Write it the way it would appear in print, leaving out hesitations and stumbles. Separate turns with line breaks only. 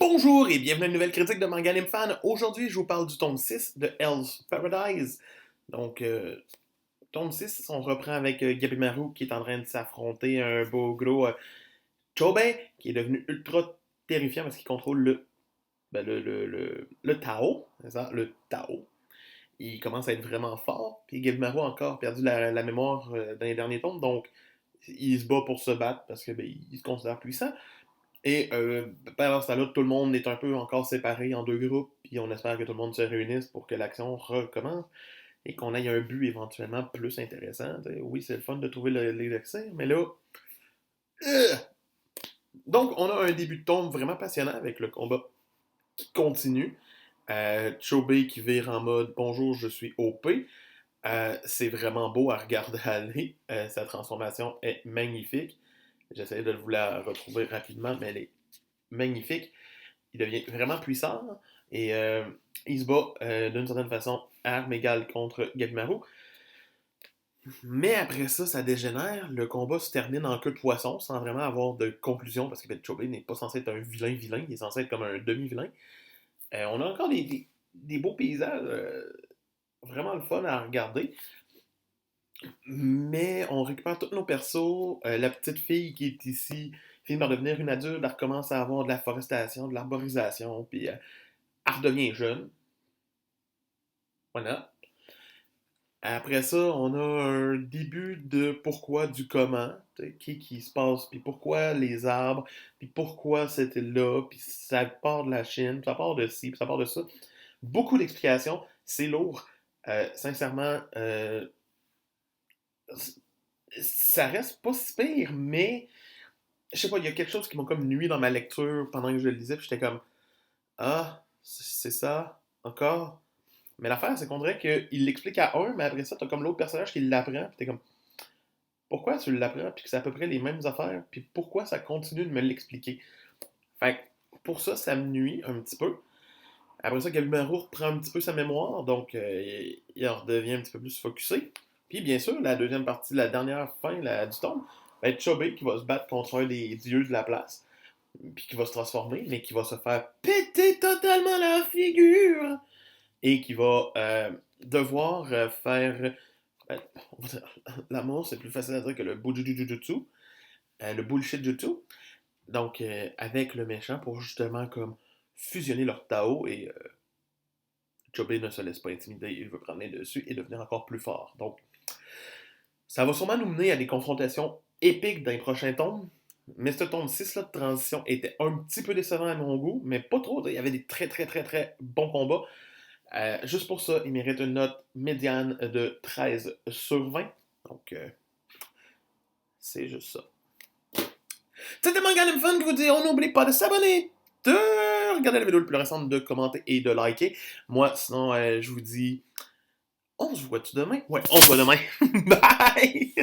Bonjour et bienvenue à une nouvelle critique de Manga Anime Fan. Aujourd'hui, je vous parle du tome 6 de Hell's Paradise. Donc, tome 6, on reprend avec Gabimaru qui est en train de s'affronter à un beau gros Chobei qui est devenu ultra terrifiant parce qu'il contrôle le Tao. C'est ça, le Tao. Il commence à être vraiment fort. Puis Gabimaru a encore perdu la mémoire dans les derniers tomes. Donc, il se bat pour se battre parce que il se considère puissant. Et pendant ce temps-là, tout le monde est un peu encore séparé en deux groupes, puis on espère que tout le monde se réunisse pour que l'action recommence et qu'on ait un but éventuellement plus intéressant. T'sais. Oui, c'est le fun de trouver l'élixir, mais là. euh, Donc, on a un début de tome vraiment passionnant avec le combat qui continue. Chobei qui vire en mode bonjour, je suis OP. C'est vraiment beau à regarder aller. Sa transformation est magnifique. J'essaie de vous la retrouver rapidement, mais elle est magnifique. Il devient vraiment puissant et il se bat d'une certaine façon à armes égales contre Gabimaru. Mais après ça, ça dégénère. Le combat se termine en queue de poisson sans vraiment avoir de conclusion parce que Chobei n'est pas censé être un vilain, il est censé être comme un demi-vilain. On a encore des beaux paysages vraiment le fun à regarder. Mais on récupère tous nos persos. La petite fille qui est ici finit par devenir une adulte. Elle recommence à avoir de la forestation, de l'arborisation. Puis elle redevient jeune. Voilà. Après ça, on a un début de pourquoi, du comment, qui se passe, puis pourquoi les arbres, puis pourquoi c'était là, puis ça part de la Chine, puis ça part de ci, puis ça part de ça. Beaucoup d'explications, c'est lourd. Sincèrement, ça reste pas si pire, mais je sais pas, il y a quelque chose qui m'a comme nuit dans ma lecture pendant que je le lisais, puis j'étais comme, ah, c'est ça, encore. Mais l'affaire, c'est qu'on dirait qu'il l'explique à un, mais après ça, t'as comme l'autre personnage qui l'apprend, puis t'es comme, pourquoi tu l'apprends, puis que c'est à peu près les mêmes affaires, puis pourquoi ça continue de me l'expliquer. Fait que pour ça, ça me nuit un petit peu. Après ça, Gabimaru reprend un petit peu sa mémoire, donc il redevient un petit peu plus focusé. Puis bien sûr, la deuxième partie, la dernière fin du tome, va être Chobei qui va se battre contre un des dieux de la place, puis qui va se transformer, mais qui va se faire péter totalement la figure et qui va devoir faire. euh, L'amour, c'est plus facile à dire que le bujujutsu, le bullshit jutsu. Donc, avec le méchant pour justement comme fusionner leur Tao et Chobei ne se laisse pas intimider, il veut prendre les dessus et devenir encore plus fort. Donc, ça va sûrement nous mener à des confrontations épiques dans les prochains tomes. Mais ce tome 6 là, de transition était un petit peu décevant à mon goût, mais pas trop. Il y avait des très très très très bons combats. Juste pour ça, il mérite une note médiane de 13 sur 20. Donc, c'est juste ça. C'était Manga Anime Fun qui vous dit on n'oublie pas de s'abonner, de regarder la vidéo le plus récente, de commenter et de liker. Moi, sinon, je vous dis on se voit-tu demain? Ouais, on se voit demain. Bye!